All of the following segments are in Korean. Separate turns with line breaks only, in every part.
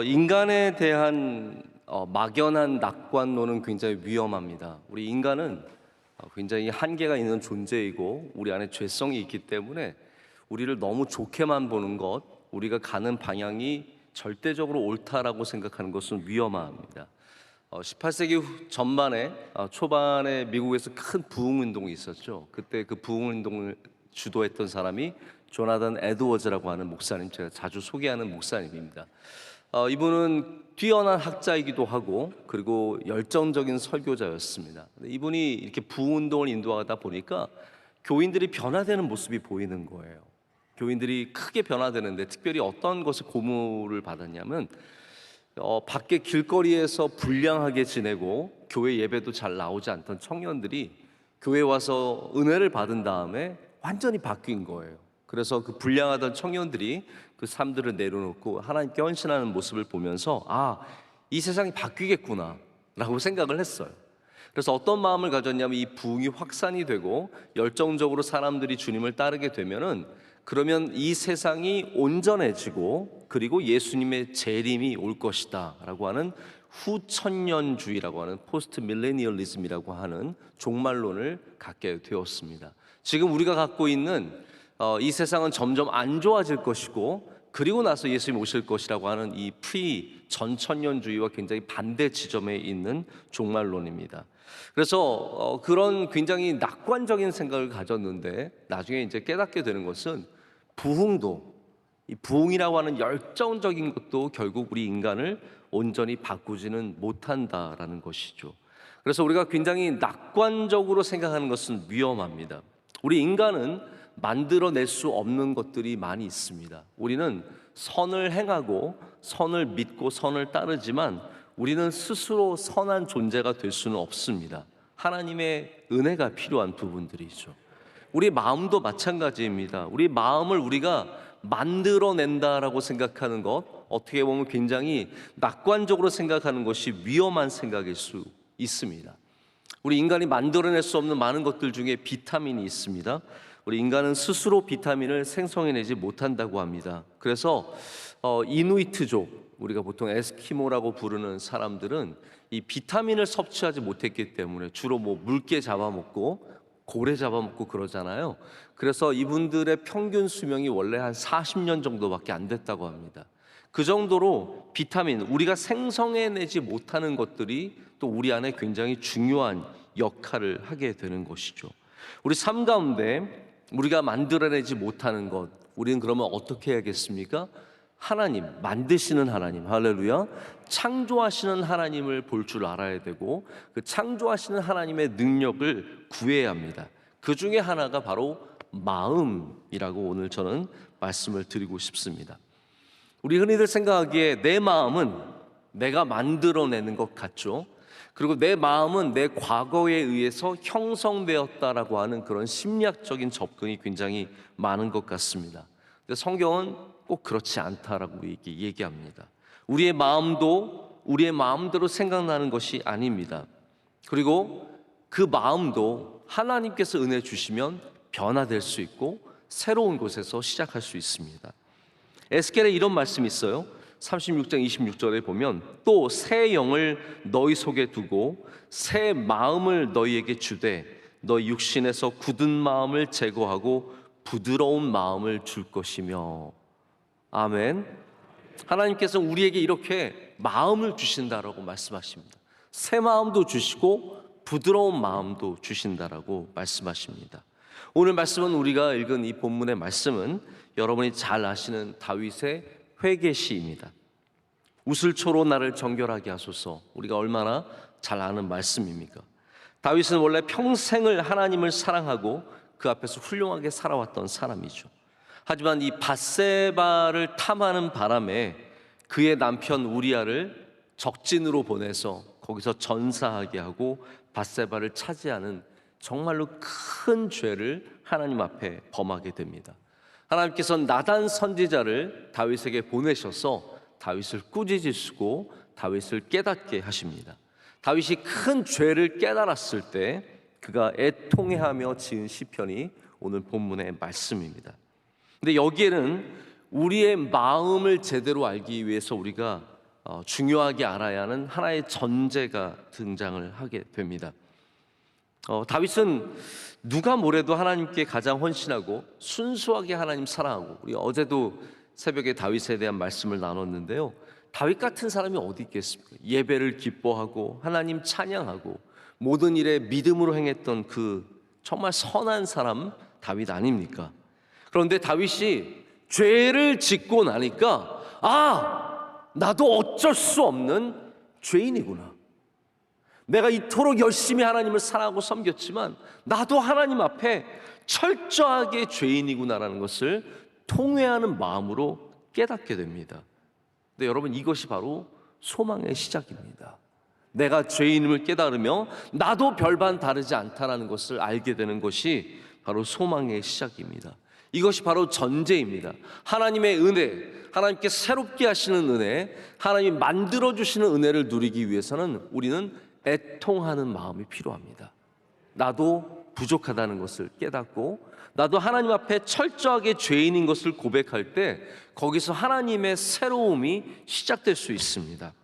인간에 대한 막연한 낙관론은 굉장히 위험합니다. 우리 인간은 굉장히 한계가 있는 존재이고 우리 안에 죄성이 있기 때문에 우리를 너무 좋게만 보는 것, 우리가 가는 방향이 절대적으로 옳다라고 생각하는 것은 위험합니다. 18세기 전반에 초반에 미국에서 큰 부흥운동이 있었죠. 그때 그 부흥운동을 주도했던 사람이 조나단 에드워즈라고 하는 목사님, 제가 자주 소개하는 목사님입니다. 이분은 뛰어난 학자이기도 하고 그리고 열정적인 설교자였습니다. 이분이 이렇게 부흥운동을 인도하다 보니까 교인들이 변화되는 모습이 보이는 거예요. 교인들이 크게 변화되는데 특별히 어떤 것을 고무를 받았냐면 밖에 길거리에서 불량하게 지내고 교회 예배도 잘 나오지 않던 청년들이 교회에 와서 은혜를 받은 다음에 완전히 바뀐 거예요. 그래서 그 불량하던 청년들이 그 삶들을 내려놓고 하나님께 헌신하는 모습을 보면서 이 세상이 바뀌겠구나 라고 생각을 했어요. 그래서 어떤 마음을 가졌냐면 이 부흥이 확산이 되고 열정적으로 사람들이 주님을 따르게 되면은 그러면 이 세상이 온전해지고 그리고 예수님의 재림이 올 것이다 라고 하는 후천년주의라고 하는 포스트 밀레니얼리즘이라고 하는 종말론을 갖게 되었습니다. 지금 우리가 갖고 있는 이 세상은 점점 안 좋아질 것이고 그리고 나서 예수님 오실 것이라고 하는 이 프리 전천년주의와 굉장히 반대 지점에 있는 종말론입니다. 그래서 그런 굉장히 낙관적인 생각을 가졌는데 나중에 이제 깨닫게 되는 것은 부흥도, 이 부흥이라고 하는 열정적인 것도 결국 우리 인간을 온전히 바꾸지는 못한다라는 것이죠. 그래서 우리가 굉장히 낙관적으로 생각하는 것은 위험합니다. 우리 인간은 만들어낼 수 없는 것들이 많이 있습니다. 우리는 선을 행하고 선을 믿고 선을 따르지만 우리는 스스로 선한 존재가 될 수는 없습니다. 하나님의 은혜가 필요한 부분들이죠. 우리 마음도 마찬가지입니다. 우리 마음을 우리가 만들어낸다라고 생각하는 것, 어떻게 보면 굉장히 낙관적으로 생각하는 것이 위험한 생각일 수 있습니다. 우리 인간이 만들어낼 수 없는 많은 것들 중에 비타민이 있습니다. 우리 인간은 스스로 비타민을 생성해내지 못한다고 합니다. 그래서 이누이트족, 우리가 보통 에스키모라고 부르는 사람들은 이 비타민을 섭취하지 못했기 때문에 주로 물개 잡아먹고 고래 잡아먹고 그러잖아요. 그래서 이분들의 평균 수명이 원래 한 40년 정도밖에 안 됐다고 합니다. 그 정도로 비타민, 우리가 생성해내지 못하는 것들이 또 우리 안에 굉장히 중요한 역할을 하게 되는 것이죠. 우리 삶 가운데 우리가 만들어내지 못하는 것, 우리는 그러면 어떻게 해야겠습니까? 하나님, 만드시는 하나님, 할렐루야, 창조하시는 하나님을 볼 줄 알아야 되고 그 창조하시는 하나님의 능력을 구해야 합니다. 그 중에 하나가 바로 마음이라고 오늘 저는 말씀을 드리고 싶습니다. 우리 흔히들 생각하기에 내 마음은 내가 만들어내는 것 같죠. 그리고 내 마음은 내 과거에 의해서 형성되었다라고 하는 그런 심리학적인 접근이 굉장히 많은 것 같습니다. 근데 성경은 꼭 그렇지 않다라고 얘기합니다. 우리의 마음도 우리의 마음대로 생각나는 것이 아닙니다. 그리고 그 마음도 하나님께서 은혜 주시면 변화될 수 있고 새로운 곳에서 시작할 수 있습니다. 에스겔에 이런 말씀이 있어요. 36장 26절에 보면 또 새 영을 너희 속에 두고 새 마음을 너희에게 주되 너희 육신에서 굳은 마음을 제거하고 부드러운 마음을 줄 것이며. 아멘. 하나님께서 우리에게 이렇게 마음을 주신다라고 말씀하십니다. 새 마음도 주시고 부드러운 마음도 주신다라고 말씀하십니다. 오늘 말씀은, 우리가 읽은 이 본문의 말씀은 여러분이 잘 아시는 다윗의 회개시입니다. 우슬초로 나를 정결하게 하소서. 우리가 얼마나 잘 아는 말씀입니까? 다윗은 원래 평생을 하나님을 사랑하고 그 앞에서 훌륭하게 살아왔던 사람이죠. 하지만 이 밧세바를 탐하는 바람에 그의 남편 우리아를 적진으로 보내서 거기서 전사하게 하고 밧세바를 차지하는 정말로 큰 죄를 하나님 앞에 범하게 됩니다. 하나님께서는 나단 선지자를 다윗에게 보내셔서 다윗을 꾸짖으시고 다윗을 깨닫게 하십니다. 다윗이 큰 죄를 깨달았을 때 그가 애통해하며 지은 시편이 오늘 본문의 말씀입니다. 근데 여기에는 우리의 마음을 제대로 알기 위해서 우리가 중요하게 알아야 하는 하나의 전제가 등장을 하게 됩니다. 다윗은 누가 뭐래도 하나님께 가장 헌신하고 순수하게 하나님 사랑하고, 우리 어제도 새벽에 다윗에 대한 말씀을 나눴는데요, 다윗 같은 사람이 어디 있겠습니까? 예배를 기뻐하고 하나님 찬양하고 모든 일에 믿음으로 행했던 그 정말 선한 사람 다윗 아닙니까? 그런데 다윗이 죄를 짓고 나니까 나도 어쩔 수 없는 죄인이구나. 내가 이토록 열심히 하나님을 사랑하고 섬겼지만 나도 하나님 앞에 철저하게 죄인이구나라는 것을 통회하는 마음으로 깨닫게 됩니다. 근데 여러분, 이것이 바로 소망의 시작입니다. 내가 죄인임을 깨달으며 나도 별반 다르지 않다라는 것을 알게 되는 것이 바로 소망의 시작입니다. 이것이 바로 전제입니다. 하나님의 은혜, 하나님께 새롭게 하시는 은혜, 하나님이 만들어주시는 은혜를 누리기 위해서는 우리는 애통하는 마음이 필요합니다. 나도 부족하다는 것을 깨닫고 나도 하나님 앞에 철저하게 죄인인 것을 고백할 때 거기서 하나님의 새로움이 시작될 수 있습니다.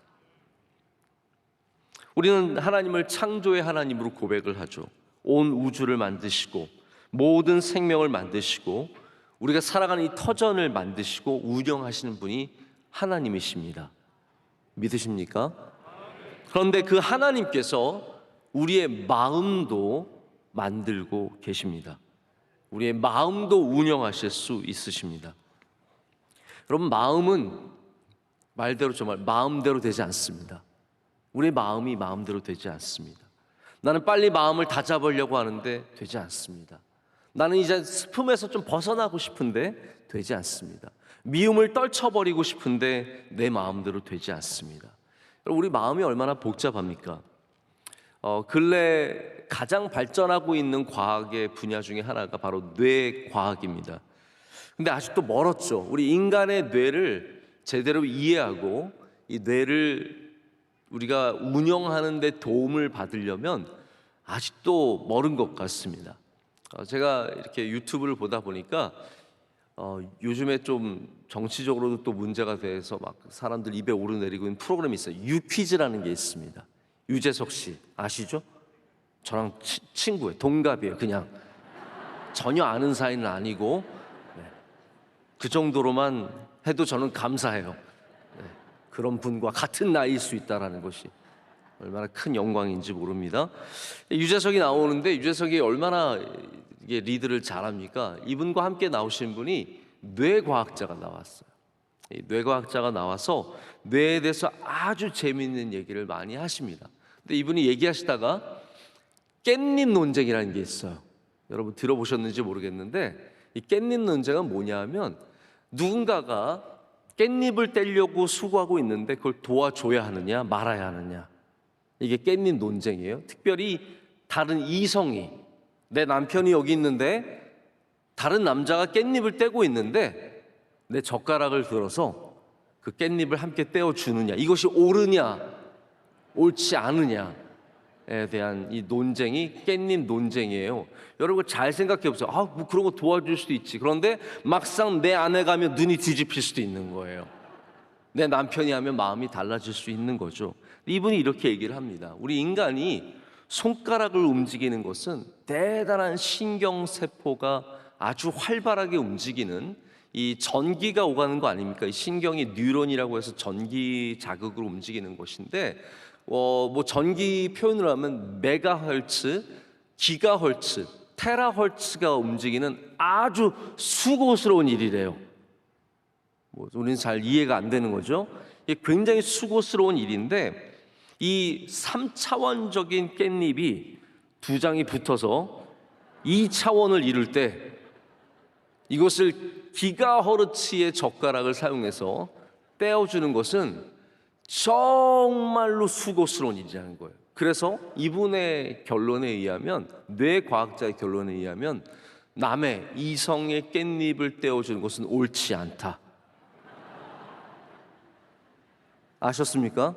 우리는 하나님을 창조의 하나님으로 고백을 하죠. 온 우주를 만드시고 모든 생명을 만드시고 우리가 살아가는 이 터전을 만드시고 운영하시는 분이 하나님이십니다. 믿으십니까? 그런데 그 하나님께서 우리의 마음도 만들고 계십니다. 우리의 마음도 운영하실 수 있으십니다. 여러분, 마음은 말대로 정말 마음대로 되지 않습니다. 우리의 마음이 마음대로 되지 않습니다. 나는 빨리 마음을 다잡으려고 하는데 되지 않습니다. 나는 이제 스품에서 좀 벗어나고 싶은데 되지 않습니다. 미움을 떨쳐버리고 싶은데 내 마음대로 되지 않습니다. 우리 마음이 얼마나 복잡합니까? 근래 가장 발전하고 있는 과학의 분야 중에 하나가 바로 뇌과학입니다. 근데 아직도 멀었죠. 우리 인간의 뇌를 제대로 이해하고 이 뇌를 우리가 운영하는 데 도움을 받으려면 아직도 멀은 것 같습니다. 제가 이렇게 유튜브를 보다 보니까 요즘에 좀 정치적으로도 또 문제가 돼서 막 사람들 입에 오르내리고 있는 프로그램이 있어요. 유퀴즈라는 게 있습니다. 유재석 씨 아시죠? 저랑 친구예요. 동갑이에요. 그냥 전혀 아는 사이는 아니고 그 정도로만 해도 저는 감사해요. 그런 분과 같은 나이일 수 있다는 것이 얼마나 큰 영광인지 모릅니다. 유재석이 나오는데 유재석이 얼마나 이게 리드를 잘합니까? 이분과 함께 나오신 분이 뇌과학자가 나왔어요. 이 뇌과학자가 나와서 뇌에 대해서 아주 재미있는 얘기를 많이 하십니다. 근데 이분이 얘기하시다가 깻잎 논쟁이라는 게 있어요. 여러분 들어보셨는지 모르겠는데 이 깻잎 논쟁은 뭐냐면 누군가가 깻잎을 떼려고 수고하고 있는데 그걸 도와줘야 하느냐 말아야 하느냐, 이게 깻잎 논쟁이에요. 특별히 다른 이성이, 내 남편이 여기 있는데 다른 남자가 깻잎을 떼고 있는데 내 젓가락을 들어서 그 깻잎을 함께 떼어주느냐, 이것이 옳으냐 옳지 않으냐에 대한 이 논쟁이 깻잎 논쟁이에요. 여러분 잘 생각해 보세요. 뭐 그런 거 도와줄 수도 있지. 그런데 막상 내 아내 가면 눈이 뒤집힐 수도 있는 거예요. 내 남편이 하면 마음이 달라질 수 있는 거죠. 이분이 이렇게 얘기를 합니다. 우리 인간이 손가락을 움직이는 것은 대단한 신경세포가 아주 활발하게 움직이는 이 전기가 오가는 거 아닙니까? 이 신경이 뉴런이라고 해서 전기 자극으로 움직이는 것인데 뭐 전기 표현을 하면 메가헤르츠, 기가헤르츠, 테라헤르츠가 움직이는 아주 수고스러운 일이래요. 우리는 잘 이해가 안 되는 거죠. 이게 굉장히 수고스러운 일인데 이 3차원적인 깻잎이 두 장이 붙어서 2차원을 이룰 때 이것을 기가헤르츠의 젓가락을 사용해서 떼어주는 것은 정말로 수고스러운 일이라는 거예요. 그래서 이분의 결론에 의하면, 뇌과학자의 결론에 의하면 남의 이성의 깻잎을 떼어주는 것은 옳지 않다. 아셨습니까?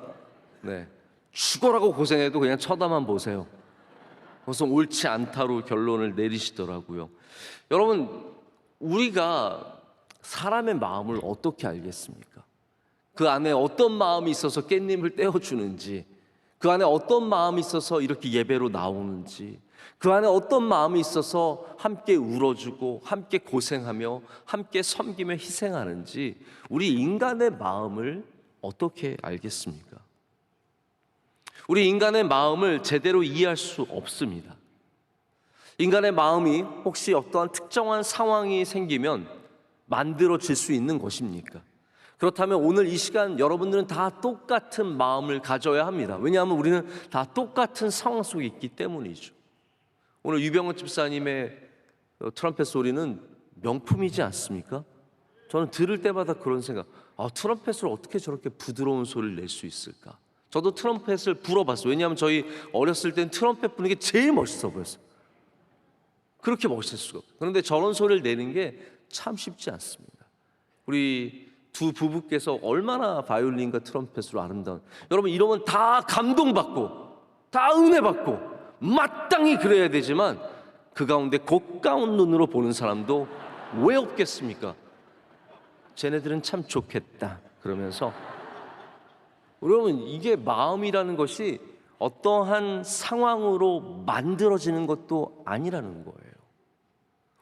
네. 죽어라고 고생해도 그냥 쳐다만 보세요. 그래서 옳지 않다로 결론을 내리시더라고요. 여러분, 우리가 사람의 마음을 어떻게 알겠습니까? 그 안에 어떤 마음이 있어서 깻잎을 떼어주는지, 그 안에 어떤 마음이 있어서 이렇게 예배로 나오는지, 그 안에 어떤 마음이 있어서 함께 울어주고 함께 고생하며 함께 섬기며 희생하는지 우리 인간의 마음을 어떻게 알겠습니까? 우리 인간의 마음을 제대로 이해할 수 없습니다. 인간의 마음이 혹시 어떠한 특정한 상황이 생기면 만들어질 수 있는 것입니까? 그렇다면 오늘 이 시간 여러분들은 다 똑같은 마음을 가져야 합니다. 왜냐하면 우리는 다 똑같은 상황 속에 있기 때문이죠. 오늘 유병헌 집사님의 트럼펫 소리는 명품이지 않습니까? 저는 들을 때마다 그런 생각, 트럼펫을 어떻게 저렇게 부드러운 소리를 낼 수 있을까? 저도 트럼펫을 불어봤어요. 왜냐하면 저희 어렸을 땐 트럼펫 부는 게 제일 멋있어 보였어요. 그렇게 멋있을 수가 없어요. 그런데 저런 소리를 내는 게 참 쉽지 않습니다. 우리 두 부부께서 얼마나 바이올린과 트럼펫으로 아름다운, 여러분 이러면 다 감동받고 다 은혜받고 마땅히 그래야 되지만 그 가운데 고가운 눈으로 보는 사람도 왜 없겠습니까? 쟤네들은 참 좋겠다 그러면서, 여러분 이게 마음이라는 것이 어떠한 상황으로 만들어지는 것도 아니라는 거예요.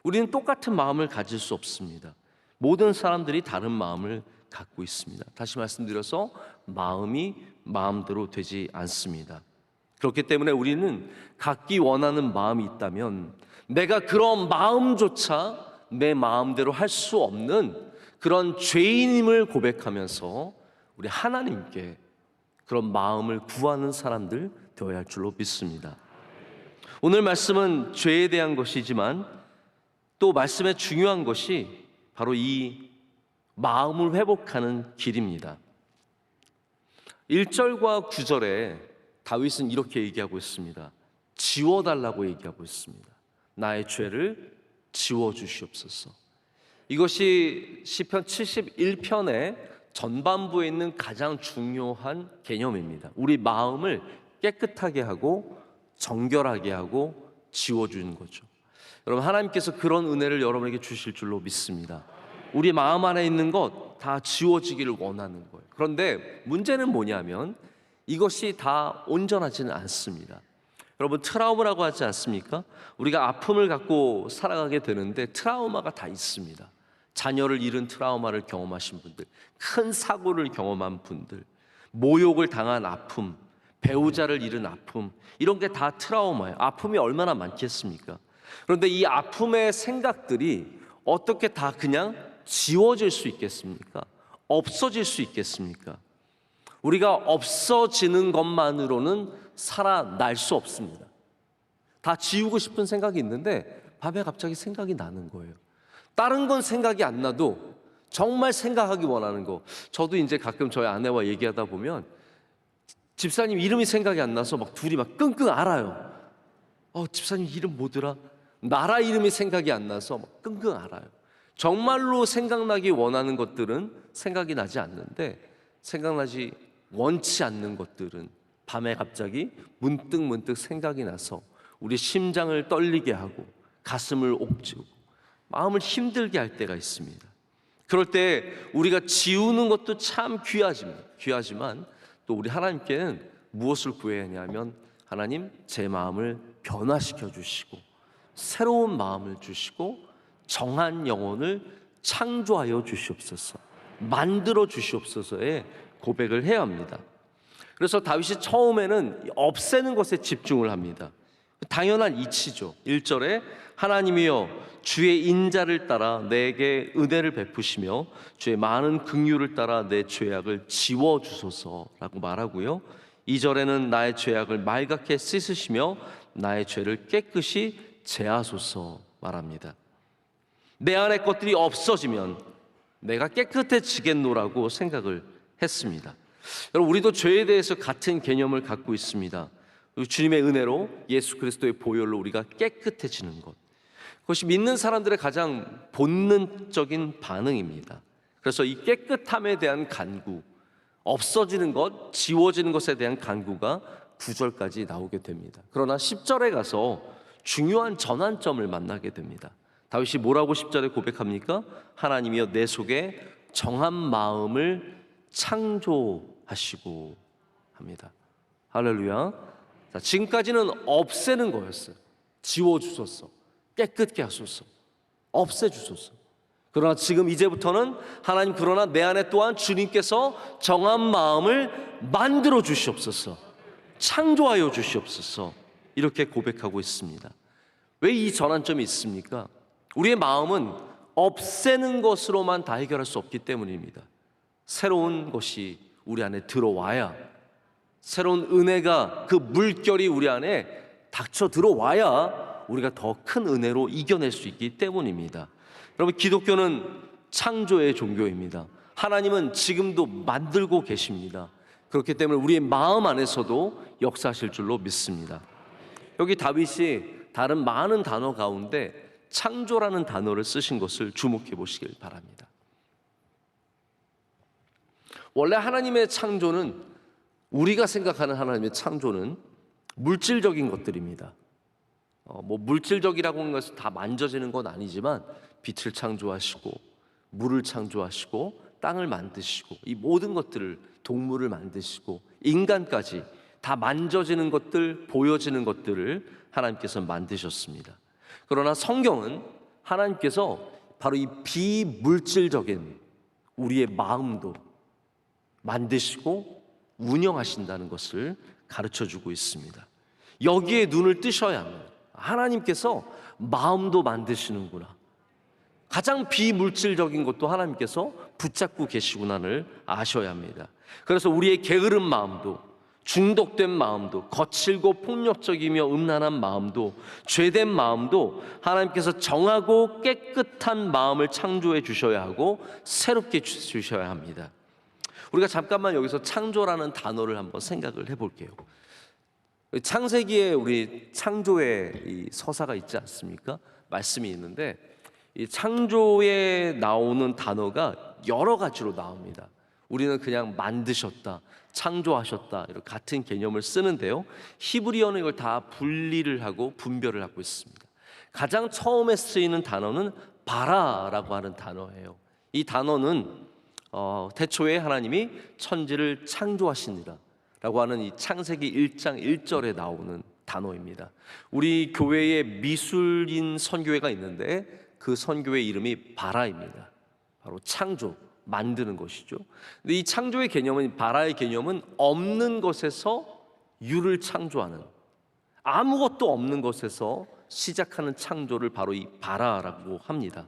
우리는 똑같은 마음을 가질 수 없습니다. 모든 사람들이 다른 마음을 갖고 있습니다. 다시 말씀드려서 마음이 마음대로 되지 않습니다. 그렇기 때문에 우리는 갖기 원하는 마음이 있다면 내가 그런 마음조차 내 마음대로 할 수 없는 그런 죄인임을 고백하면서 우리 하나님께 그런 마음을 구하는 사람들 되어야 할 줄로 믿습니다. 오늘 말씀은 죄에 대한 것이지만 또 말씀의 중요한 것이 바로 이 마음을 회복하는 길입니다. 1절과 9절에 다윗은 이렇게 얘기하고 있습니다. 지워달라고 얘기하고 있습니다. 나의 죄를 지워주시옵소서. 이것이 시편 71편의 전반부에 있는 가장 중요한 개념입니다. 우리 마음을 깨끗하게 하고 정결하게 하고 지워주는 거죠. 여러분 하나님께서 그런 은혜를 여러분에게 주실 줄로 믿습니다. 우리 마음 안에 있는 것 다 지워지기를 원하는 거예요. 그런데 문제는 뭐냐면 이것이 다 온전하지는 않습니다. 여러분 트라우마라고 하지 않습니까? 우리가 아픔을 갖고 살아가게 되는데 트라우마가 다 있습니다. 자녀를 잃은 트라우마를 경험하신 분들, 큰 사고를 경험한 분들, 모욕을 당한 아픔, 배우자를 잃은 아픔, 이런 게 다 트라우마예요. 아픔이 얼마나 많겠습니까? 그런데 이 아픔의 생각들이 어떻게 다 그냥 지워질 수 있겠습니까? 없어질 수 있겠습니까? 우리가 없어지는 것만으로는 살아날 수 없습니다. 다 지우고 싶은 생각이 있는데 밤에 갑자기 생각이 나는 거예요. 다른 건 생각이 안 나도 정말 생각하기 원하는 거. 저도 이제 가끔 저희 아내와 얘기하다 보면 집사님 이름이 생각이 안 나서 막 둘이 막 끙끙 앓아요. 집사님 이름 뭐더라? 나라 이름이 생각이 안 나서 막 끙끙 앓아요. 정말로 생각나기 원하는 것들은 생각이 나지 않는데 생각나지 원치 않는 것들은 밤에 갑자기 문득 생각이 나서 우리 심장을 떨리게 하고 가슴을 옥죄고 마음을 힘들게 할 때가 있습니다. 그럴 때 우리가 지우는 것도 참 귀하지만 또 우리 하나님께는 무엇을 구해야 하냐면 하나님 제 마음을 변화시켜 주시고 새로운 마음을 주시고 정한 영혼을 창조하여 주시옵소서, 만들어 주시옵소서의 고백을 해야 합니다. 그래서 다윗이 처음에는 없애는 것에 집중을 합니다. 당연한 이치죠. 1절에 하나님이여 주의 인자를 따라 내게 은혜를 베푸시며 주의 많은 긍휼을 따라 내 죄악을 지워주소서라고 말하고요. 2절에는 나의 죄악을 말갛게 씻으시며 나의 죄를 깨끗이 제하소서 말합니다. 내 안의 것들이 없어지면 내가 깨끗해지겠노라고 생각을 했습니다. 여러분 우리도 죄에 대해서 같은 개념을 갖고 있습니다. 주님의 은혜로 예수 그리스도의 보혈로 우리가 깨끗해지는 것, 그것이 믿는 사람들의 가장 본능적인 반응입니다. 그래서 이 깨끗함에 대한 간구, 없어지는 것, 지워지는 것에 대한 간구가 9절까지 나오게 됩니다. 그러나 10절에 가서 중요한 전환점을 만나게 됩니다. 다윗이 뭐라고 10절에 고백합니까? 하나님이여 내 속에 정한 마음을 창조하시고 합니다. 할렐루야. 자, 지금까지는 없애는 거였어요. 지워주소서, 깨끗게 하소서, 없애주소서. 그러나 지금 이제부터는 하나님, 그러나 내 안에 또한 주님께서 정한 마음을 만들어 주시옵소서, 창조하여 주시옵소서, 이렇게 고백하고 있습니다. 왜 이 전환점이 있습니까? 우리의 마음은 없애는 것으로만 다 해결할 수 없기 때문입니다. 새로운 것이 우리 안에 들어와야, 새로운 은혜가, 그 물결이 우리 안에 닥쳐 들어와야 우리가 더 큰 은혜로 이겨낼 수 있기 때문입니다. 여러분, 기독교는 창조의 종교입니다. 하나님은 지금도 만들고 계십니다. 그렇기 때문에 우리의 마음 안에서도 역사하실 줄로 믿습니다. 여기 다윗이 다른 많은 단어 가운데 창조라는 단어를 쓰신 것을 주목해 보시길 바랍니다. 원래 하나님의 창조는, 우리가 생각하는 하나님의 창조는 물질적인 것들입니다. 물질적이라고 하는 것은 다 만져지는 건 아니지만 빛을 창조하시고 물을 창조하시고 땅을 만드시고 이 모든 것들을, 동물을 만드시고 인간까지 다 만져지는 것들, 보여지는 것들을 하나님께서 만드셨습니다. 그러나 성경은 하나님께서 바로 이 비물질적인 우리의 마음도 만드시고 운영하신다는 것을 가르쳐주고 있습니다. 여기에 눈을 뜨셔야 합니다. 하나님께서 마음도 만드시는구나, 가장 비물질적인 것도 하나님께서 붙잡고 계시구나를 아셔야 합니다. 그래서 우리의 게으른 마음도, 중독된 마음도, 거칠고 폭력적이며 음란한 마음도, 죄된 마음도 하나님께서 정하고 깨끗한 마음을 창조해 주셔야 하고 새롭게 주셔야 합니다. 우리가 잠깐만 여기서 창조라는 단어를 한번 생각을 해볼게요. 창세기에 우리 창조의 이 서사가 있지 않습니까? 말씀이 있는데 이 창조에 나오는 단어가 여러 가지로 나옵니다. 우리는 그냥 만드셨다, 창조하셨다 이런 같은 개념을 쓰는데요, 히브리어는 이걸 다 분리를 하고 분별을 하고 있습니다. 가장 처음에 쓰이는 단어는 바라라고 하는 단어예요. 이 단어는 태초에 하나님이 천지를 창조하시니라 라고 하는 이 창세기 1장 1절에 나오는 단어입니다. 우리 교회에 미술인 선교회가 있는데 그 선교회 이름이 바라입니다. 바로 창조, 만드는 것이죠. 근데 이 창조의 개념은, 바라의 개념은 없는 것에서 유를 창조하는, 아무것도 없는 것에서 시작하는 창조를 바로 이 바라라고 합니다.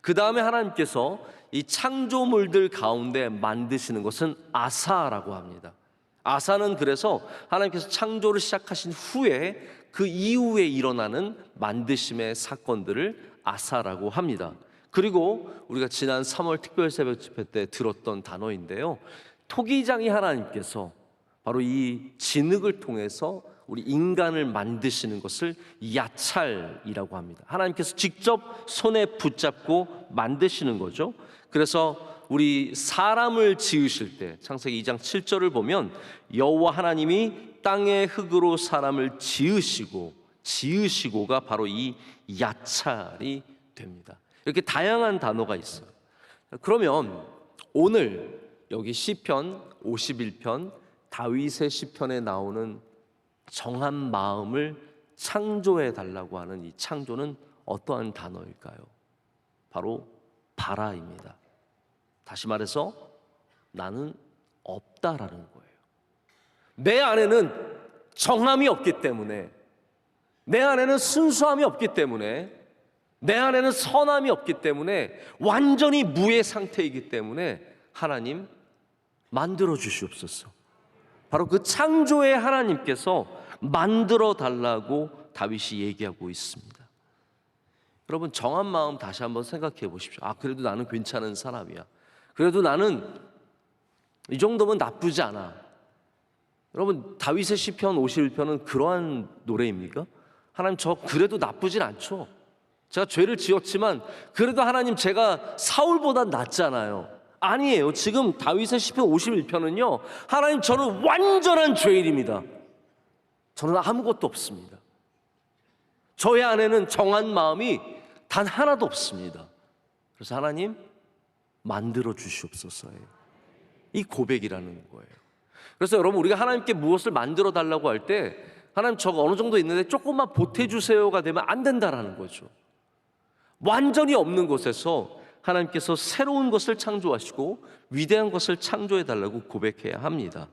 그 다음에 하나님께서 이 창조물들 가운데 만드시는 것은 아사라고 합니다. 아사는 그래서 하나님께서 창조를 시작하신 후에 그 이후에 일어나는 만드심의 사건들을 아사라고 합니다. 그리고 우리가 지난 3월 특별 새벽 집회 때 들었던 단어인데요, 토기장이 하나님께서 바로 이 진흙을 통해서 우리 인간을 만드시는 것을 야찰이라고 합니다. 하나님께서 직접 손에 붙잡고 만드시는 거죠. 그래서 우리 사람을 지으실 때 창세기 2장 7절을 보면 여호와 하나님이 땅의 흙으로 사람을 지으시고가 바로 이 야찰이 됩니다. 이렇게 다양한 단어가 있어요. 그러면 오늘 여기 시편 51편 다윗의 시편에 나오는 정한 마음을 창조해 달라고 하는 이 창조는 어떠한 단어일까요? 바로 바라입니다. 다시 말해서 나는 없다라는 거예요. 내 안에는 정함이 없기 때문에, 내 안에는 순수함이 없기 때문에, 내 안에는 선함이 없기 때문에, 완전히 무의 상태이기 때문에 하나님 만들어 주시옵소서. 바로 그 창조의 하나님께서 만들어 달라고 다윗이 얘기하고 있습니다. 여러분, 정한 마음 다시 한번 생각해 보십시오. 그래도 나는 괜찮은 사람이야, 그래도 나는 이 정도면 나쁘지 않아. 여러분, 다윗의 시편 51편은 그러한 노래입니까? 하나님, 저 그래도 나쁘진 않죠. 제가 죄를 지었지만 그래도 하나님, 제가 사울보다 낫잖아요. 아니에요. 지금 다윗의 시편 51편은요, 하나님, 저는 완전한 죄인입니다. 저는 아무것도 없습니다. 저의 안에는 정한 마음이 단 하나도 없습니다. 그래서 하나님 만들어 주시옵소서예요. 이 고백이라는 거예요. 그래서 여러분, 우리가 하나님께 무엇을 만들어 달라고 할 때 하나님 저거 어느 정도 있는데 조금만 보태주세요가 되면 안 된다라는 거죠. 완전히 없는 곳에서 하나님께서 새로운 것을 창조하시고 위대한 것을 창조해 달라고 고백해야 합니다.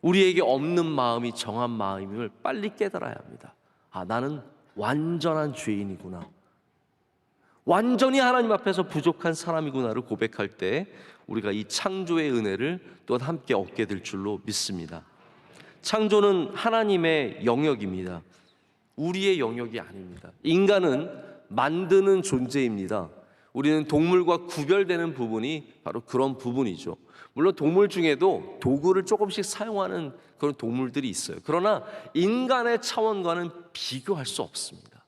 우리에게 없는 마음이 정한 마음임을 빨리 깨달아야 합니다. 아, 나는 완전한 죄인이구나, 완전히 하나님 앞에서 부족한 사람이구나를 고백할 때 우리가 이 창조의 은혜를 또한 함께 얻게 될 줄로 믿습니다. 창조는 하나님의 영역입니다. 우리의 영역이 아닙니다. 인간은 만드는 존재입니다. 우리는 동물과 구별되는 부분이 바로 그런 부분이죠. 물론 동물 중에도 도구를 조금씩 사용하는 그런 동물들이 있어요. 그러나 인간의 차원과는 비교할 수 없습니다.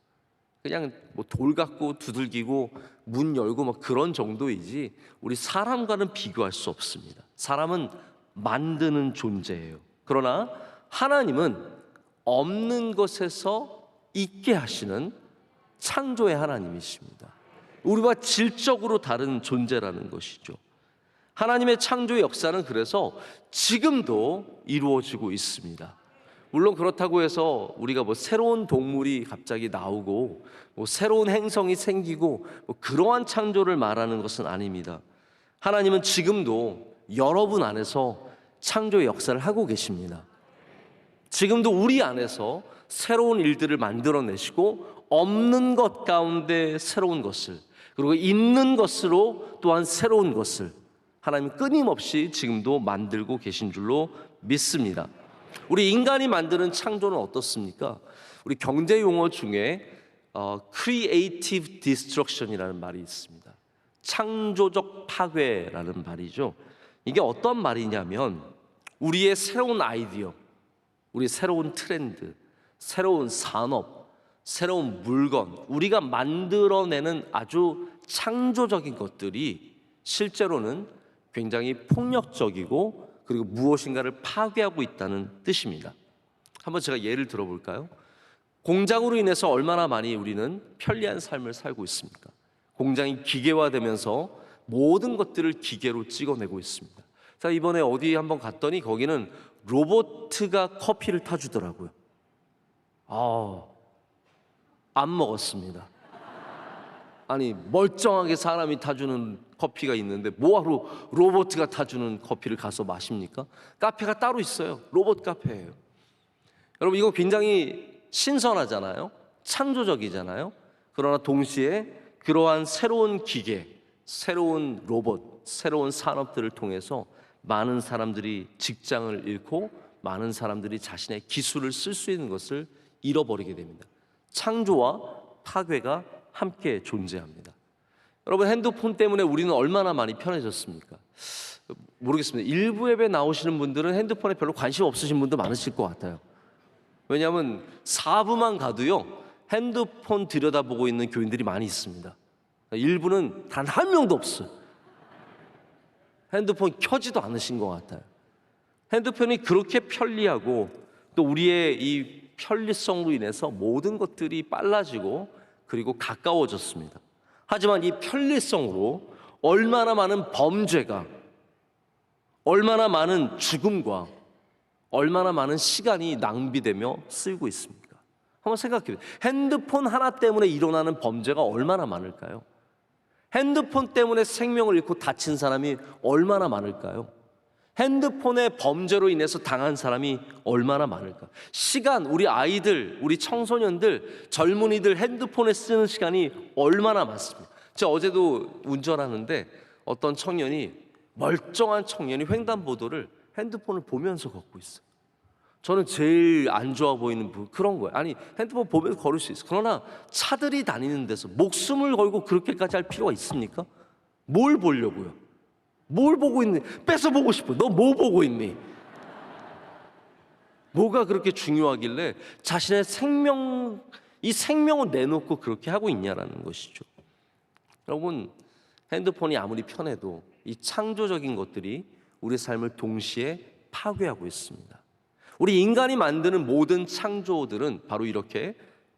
그냥 뭐 돌 갖고 두들기고 문 열고 뭐 그런 정도이지 우리 사람과는 비교할 수 없습니다. 사람은 만드는 존재예요. 그러나 하나님은 없는 것에서 있게 하시는 창조의 하나님이십니다. 우리와 질적으로 다른 존재라는 것이죠. 하나님의 창조의 역사는 그래서 지금도 이루어지고 있습니다. 물론 그렇다고 해서 우리가 뭐 새로운 동물이 갑자기 나오고 뭐 새로운 행성이 생기고 뭐 그러한 창조를 말하는 것은 아닙니다. 하나님은 지금도 여러분 안에서 창조의 역사를 하고 계십니다. 지금도 우리 안에서 새로운 일들을 만들어내시고 없는 것 가운데 새로운 것을, 그리고 있는 것으로 또한 새로운 것을 하나님은 끊임없이 지금도 만들고 계신 줄로 믿습니다. 우리 인간이 만드는 창조는 어떻습니까? 우리 경제 용어 중에 creative destruction이라는 말이 있습니다. 창조적 파괴라는 말이죠. 이게 어떤 말이냐면 우리의 새로운 아이디어, 우리 새로운 트렌드, 새로운 산업, 새로운 물건, 우리가 만들어내는 아주 창조적인 것들이 실제로는 굉장히 폭력적이고 그리고 무엇인가를 파괴하고 있다는 뜻입니다. 한번 제가 예를 들어볼까요? 공장으로 인해서 얼마나 많이 우리는 편리한 삶을 살고 있습니까? 공장이 기계화되면서 모든 것들을 기계로 찍어내고 있습니다. 자, 이번에 어디 한번 갔더니 거기는 로봇가 커피를 타주더라고요. 안 먹었습니다. 아니, 멀쩡하게 사람이 타주는 커피가 있는데 뭐하러 로봇가 타주는 커피를 가서 마십니까? 카페가 따로 있어요. 로봇 카페예요. 여러분, 이거 굉장히 신선하잖아요. 창조적이잖아요. 그러나 동시에 그러한 새로운 기계, 새로운 로봇, 새로운 산업들을 통해서 많은 사람들이 직장을 잃고 많은 사람들이 자신의 기술을 쓸 수 있는 것을 잃어버리게 됩니다. 창조와 파괴가 함께 존재합니다. 여러분, 핸드폰 때문에 우리는 얼마나 많이 편해졌습니까? 모르겠습니다. 일부 예배 나오시는 분들은 핸드폰에 별로 관심 없으신 분도 많으실 것 같아요. 왜냐하면 4부만 가도요 핸드폰 들여다보고 있는 교인들이 많이 있습니다. 일부는 단 한 명도 없어요. 핸드폰 켜지도 않으신 것 같아요. 핸드폰이 그렇게 편리하고 또 우리의 이 편리성으로 인해서 모든 것들이 빨라지고 그리고 가까워졌습니다. 하지만 이 편리성으로 얼마나 많은 범죄가, 얼마나 많은 죽음과 얼마나 많은 시간이 낭비되며 쓰이고 있습니까? 한번 생각해요. 핸드폰 하나 때문에 일어나는 범죄가 얼마나 많을까요? 핸드폰 때문에 생명을 잃고 다친 사람이 얼마나 많을까요? 핸드폰의 범죄로 인해서 당한 사람이 얼마나 많을까? 시간, 우리 아이들, 우리 청소년들, 젊은이들 핸드폰에 쓰는 시간이 얼마나 많습니까? 제가 어제도 운전하는데 어떤 청년이, 멀쩡한 청년이 횡단보도를 핸드폰을 보면서 걷고 있어요. 저는 제일 안 좋아 보이는 그런 거예요. 아니, 핸드폰 보면서 걸을 수 있어. 그러나 차들이 다니는 데서 목숨을 걸고 그렇게까지 할 필요가 있습니까? 뭘 보려고요? 뭘 보고 있니? 뺏어보고 싶어. 너 뭐 보고 있니? 뭐가 그렇게 중요하길래 자신의 생명, 이 생명을 내놓고 그렇게 하고 있냐라는 것이죠. 여러분, 핸드폰이 아무리 편해도 이 창조적인 것들이 우리 삶을 동시에 파괴하고 있습니다. 우리 인간이 만드는 모든 창조들은 바로 이렇게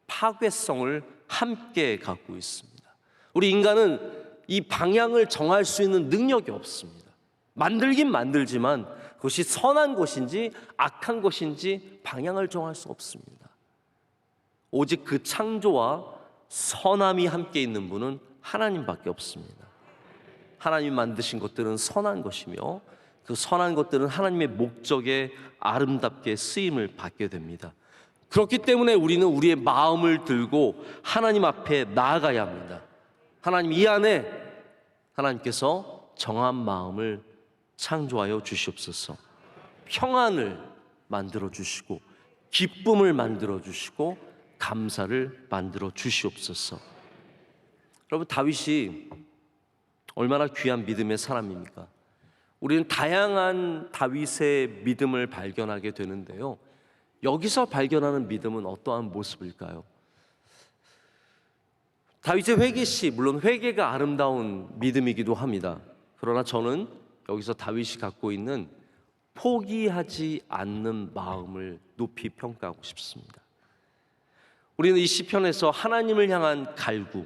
파괴성을 함께 갖고 있습니다. 우리 인간은 이 방향을 정할 수 있는 능력이 없습니다. 만들긴 만들지만 그것이 선한 것인지 악한 것인지 방향을 정할 수 없습니다. 오직 그 창조와 선함이 함께 있는 분은 하나님밖에 없습니다. 하나님이 만드신 것들은 선한 것이며 그 선한 것들은 하나님의 목적에 아름답게 쓰임을 받게 됩니다. 그렇기 때문에 우리는 우리의 마음을 들고 하나님 앞에 나아가야 합니다. 하나님, 이 안에 하나님께서 정한 마음을 창조하여 주시옵소서. 평안을 만들어 주시고 기쁨을 만들어 주시고 감사를 만들어 주시옵소서. 여러분, 다윗이 얼마나 귀한 믿음의 사람입니까? 우리는 다양한 다윗의 믿음을 발견하게 되는데요, 여기서 발견하는 믿음은 어떠한 모습일까요? 다윗의 회개시, 물론 회개가 아름다운 믿음이기도 합니다. 그러나 저는 여기서 다윗이 갖고 있는 포기하지 않는 마음을 높이 평가하고 싶습니다. 우리는 이 시편에서 하나님을 향한 갈구,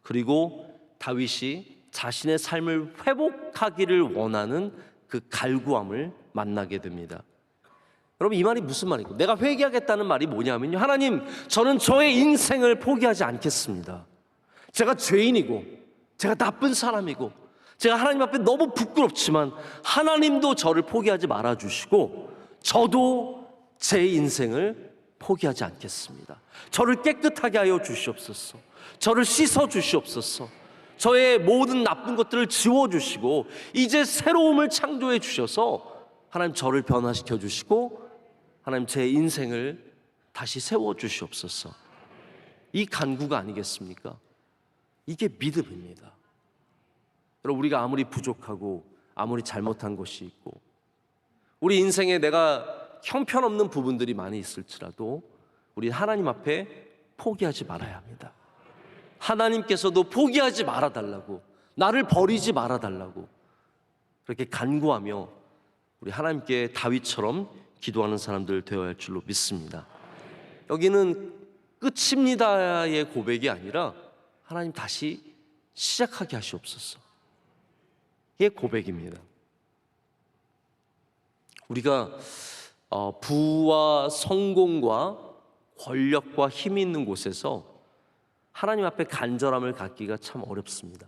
그리고 다윗이 자신의 삶을 회복하기를 원하는 그 갈구함을 만나게 됩니다. 여러분, 이 말이 무슨 말이고, 내가 회개하겠다는 말이 뭐냐면요, 하나님, 저는 저의 인생을 포기하지 않겠습니다. 제가 죄인이고 제가 나쁜 사람이고 제가 하나님 앞에 너무 부끄럽지만 하나님도 저를 포기하지 말아주시고 저도 제 인생을 포기하지 않겠습니다. 저를 깨끗하게 하여 주시옵소서. 저를 씻어 주시옵소서. 저의 모든 나쁜 것들을 지워주시고 이제 새로움을 창조해 주셔서 하나님 저를 변화시켜 주시고 하나님 제 인생을 다시 세워 주시옵소서. 이 간구가 아니겠습니까? 이게 믿음입니다. 여러분, 우리가 아무리 부족하고 아무리 잘못한 것이 있고 우리 인생에 내가 형편없는 부분들이 많이 있을지라도 우리 하나님 앞에 포기하지 말아야 합니다. 하나님께서도 포기하지 말아달라고, 나를 버리지 말아달라고 그렇게 간구하며 우리 하나님께 다윗처럼 기도하는 사람들 되어야 할 줄로 믿습니다. 여기는 끝입니다의 고백이 아니라 하나님 다시 시작하게 하시옵소서. 이게 고백입니다. 우리가 부와 성공과 권력과 힘이 있는 곳에서 하나님 앞에 간절함을 갖기가 참 어렵습니다.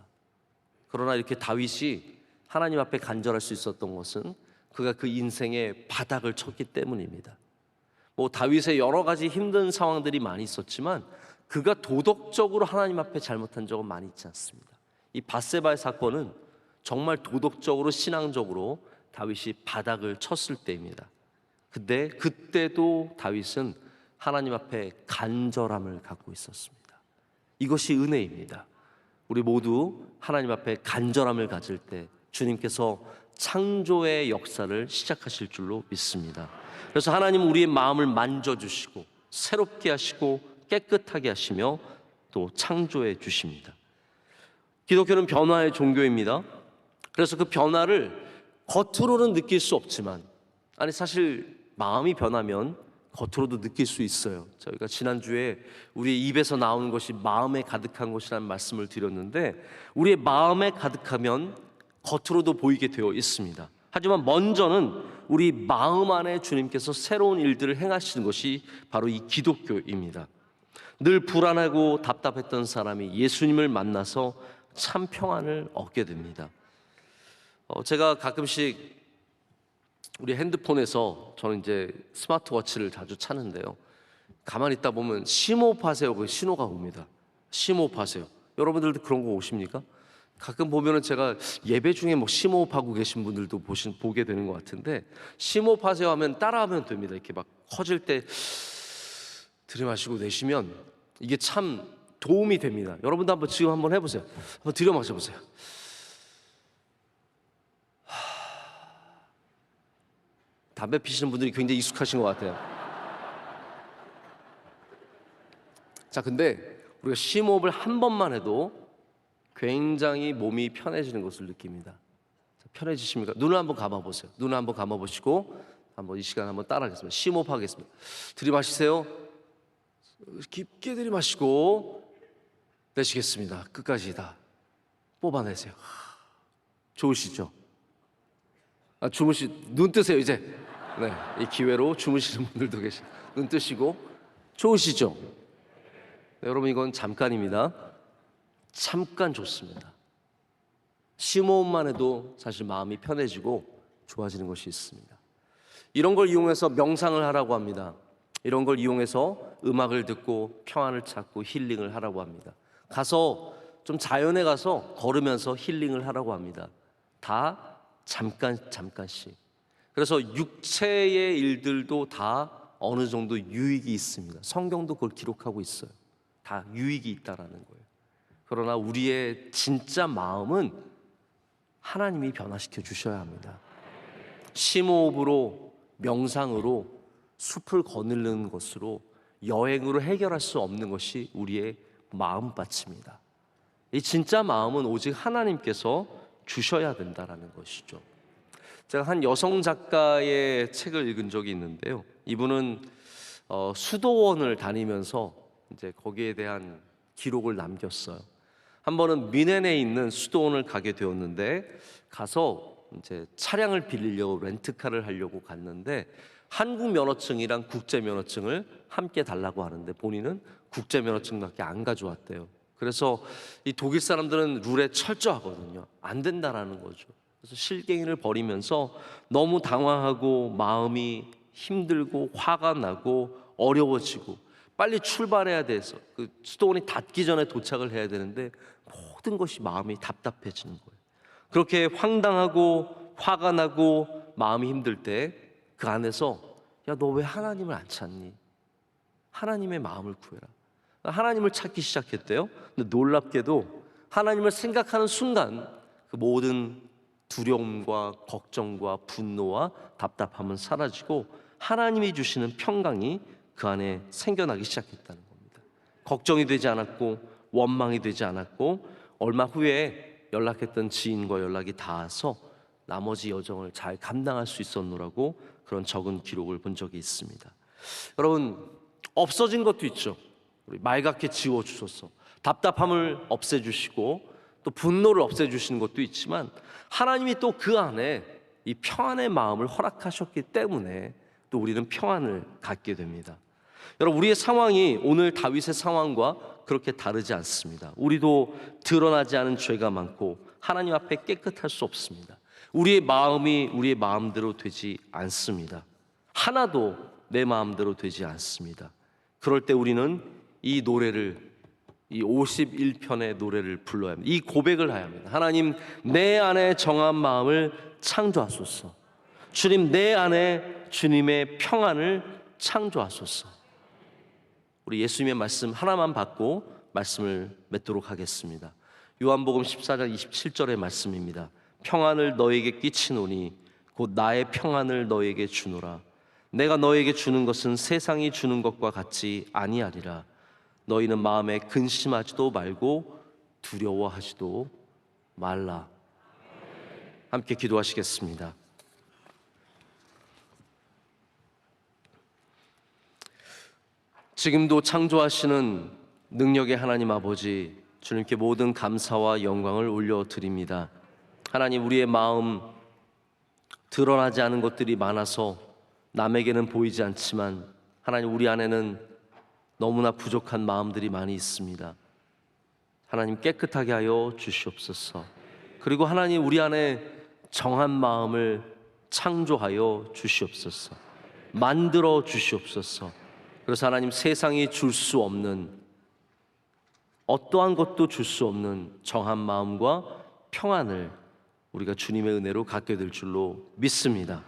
그러나 이렇게 다윗이 하나님 앞에 간절할 수 있었던 것은 그가 그 인생의 바닥을 쳤기 때문입니다. 다윗의 여러 가지 힘든 상황들이 많이 있었지만 그가 도덕적으로 하나님 앞에 잘못한 적은 많이 있지 않습니다. 이 밧세바의 사건은 정말 도덕적으로 신앙적으로 다윗이 바닥을 쳤을 때입니다. 근데 그때도 다윗은 하나님 앞에 간절함을 갖고 있었습니다. 이것이 은혜입니다. 우리 모두 하나님 앞에 간절함을 가질 때 주님께서 창조의 역사를 시작하실 줄로 믿습니다. 그래서 하나님은 우리의 마음을 만져주시고 새롭게 하시고 깨끗하게 하시며 또 창조해 주십니다. 기독교는 변화의 종교입니다. 그래서 그 변화를 겉으로는 느낄 수 없지만, 사실 마음이 변하면 겉으로도 느낄 수 있어요. 저희가 지난주에 우리의 입에서 나오는 것이 마음에 가득한 것이라는 말씀을 드렸는데, 우리의 마음에 가득하면 겉으로도 보이게 되어 있습니다. 하지만 먼저는 우리 마음 안에 주님께서 새로운 일들을 행하시는 것이 바로 이 기독교입니다. 늘 불안하고 답답했던 사람이 예수님을 만나서 참 평안을 얻게 됩니다. 제가 가끔씩 우리 핸드폰에서, 저는 이제 스마트워치를 자주 찾는데요, 가만히 있다 보면 심호흡하세요, 그 신호가 옵니다. 심호흡하세요. 여러분들도 그런 거 오십니까? 가끔 보면은 제가 예배 중에 심호흡하고 계신 분들도 보게 되는 것 같은데, 심호흡하세요 하면 따라하면 됩니다. 이렇게 막 커질 때 들이마시고 내쉬면 이게 참 도움이 됩니다. 여러분도 지금 한번 해보세요. 한번 들여 마셔보세요. 담배 피시는 분들이 굉장히 익숙하신 것 같아요. 자, 근데 우리가 심호흡을 한 번만 해도 굉장히 몸이 편해지는 것을 느낍니다. 편해지십니까? 눈을 한번 감아보세요. 눈을 한번 감아보시고 한번 이 시간 한번 따라하겠습니다. 심호흡하겠습니다. 들이마시세요. 깊게 들이마시고 되시겠습니다. 끝까지 다 뽑아내세요. 좋으시죠? 눈 뜨세요 이제. 네, 이 기회로 주무시는 분들도 계시. 눈 뜨시고. 좋으시죠? 네, 여러분 이건 잠깐입니다. 잠깐 좋습니다. 심호흡만 해도 사실 마음이 편해지고 좋아지는 것이 있습니다. 이런 걸 이용해서 명상을 하라고 합니다. 이런 걸 이용해서 음악을 듣고 평안을 찾고 힐링을 하라고 합니다. 가서 좀 자연에 가서 걸으면서 힐링을 하라고 합니다. 다 잠깐씩. 그래서 육체의 일들도 다 어느 정도 유익이 있습니다. 성경도 그걸 기록하고 있어요. 다 유익이 있다라는 거예요. 그러나 우리의 진짜 마음은 하나님이 변화시켜 주셔야 합니다. 심호흡으로, 명상으로, 숲을 거닐는 것으로, 여행으로 해결할 수 없는 것이 우리의 마음밭입니다. 이 진짜 마음은 오직 하나님께서 주셔야 된다라는 것이죠. 제가 한 여성 작가의 책을 읽은 적이 있는데요. 이분은 수도원을 다니면서 이제 거기에 대한 기록을 남겼어요. 한 번은 미넨에 있는 수도원을 가게 되었는데 가서 이제 차량을 빌리려고 렌트카를 하려고 갔는데 한국 면허증이랑 국제 면허증을 함께 달라고 하는데 본인은 국제 면허증밖에 안 가져왔대요. 그래서 이 독일 사람들은 룰에 철저하거든요. 안 된다라는 거죠. 그래서 실갱이를 벌이면서 너무 당황하고 마음이 힘들고 화가 나고 어려워지고 빨리 출발해야 돼서 그 수도원이 닫기 전에 도착을 해야 되는데 모든 것이 마음이 답답해지는 거예요. 그렇게 황당하고 화가 나고 마음이 힘들 때 그 안에서 야, 너 왜 하나님을 안 찾니? 하나님의 마음을 구해라. 하나님을 찾기 시작했대요. 근데 놀랍게도 하나님을 생각하는 순간 그 모든 두려움과 걱정과 분노와 답답함은 사라지고 하나님이 주시는 평강이 그 안에 생겨나기 시작했다는 겁니다. 걱정이 되지 않았고 원망이 되지 않았고 얼마 후에 연락했던 지인과 연락이 닿아서 나머지 여정을 잘 감당할 수 있었노라고 그런 적은 기록을 본 적이 있습니다. 여러분, 없어진 것도 있죠. 우리 맑게 지워주소서. 답답함을 없애주시고 또 분노를 없애주시는 것도 있지만 하나님이 또 그 안에 이 평안의 마음을 허락하셨기 때문에 또 우리는 평안을 갖게 됩니다. 여러분, 우리의 상황이 오늘 다윗의 상황과 그렇게 다르지 않습니다. 우리도 드러나지 않은 죄가 많고 하나님 앞에 깨끗할 수 없습니다. 우리의 마음이 우리의 마음대로 되지 않습니다. 하나도 내 마음대로 되지 않습니다. 그럴 때 우리는 이 노래를, 이 51편의 노래를 불러야 합니다. 이 고백을 해야 합니다. 하나님, 내 안에 정한 마음을 창조하소서. 주님, 내 안에 주님의 평안을 창조하소서. 우리 예수님의 말씀 하나만 받고 말씀을 맺도록 하겠습니다. 요한복음 14장 27절의 말씀입니다. 평안을 너에게 끼치노니 곧 나의 평안을 너에게 주노라. 내가 너에게 주는 것은 세상이 주는 것과 같지 아니하리라. 너희는 마음에 근심하지도 말고 두려워하지도 말라. 함께 기도하시겠습니다. 지금도 창조하시는 능력의 하나님 아버지, 주님께 모든 감사와 영광을 올려드립니다. 하나님, 우리의 마음 드러나지 않은 것들이 많아서 남에게는 보이지 않지만 하나님, 우리 안에는 너무나 부족한 마음들이 많이 있습니다. 하나님, 깨끗하게 하여 주시옵소서. 그리고 하나님, 우리 안에 정한 마음을 창조하여 주시옵소서. 만들어 주시옵소서. 그래서 하나님, 세상이 줄 수 없는, 어떠한 것도 줄 수 없는 정한 마음과 평안을 우리가 주님의 은혜로 갖게 될 줄로 믿습니다.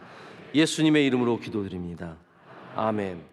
예수님의 이름으로 기도드립니다. 아멘.